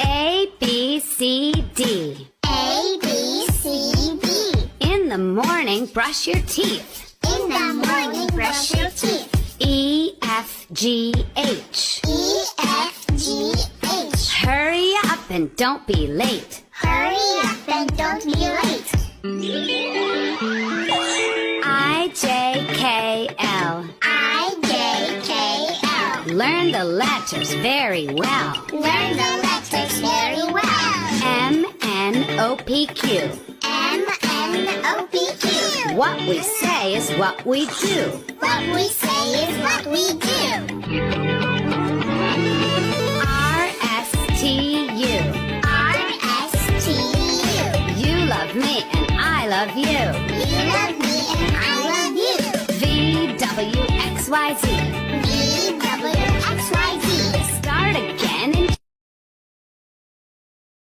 A, B, C, D. A, B, C, D. In the morning, brush your teeth. In the morning, brush your teeth. E, F, G, H. E, F, G, H. Hurry up and don't be late. Hurry up and don't be late. I, J, K, L. I, J, K, L. Learn the letters very well. Learn the letters very well. M, N, O, P, Q. M, N, O, P, Q. What we say is what we do. What we say is what we do. R, S, T, U. R, S, T, U. You love me and I love you. You love me and I love you. V, W, X, Y, Z.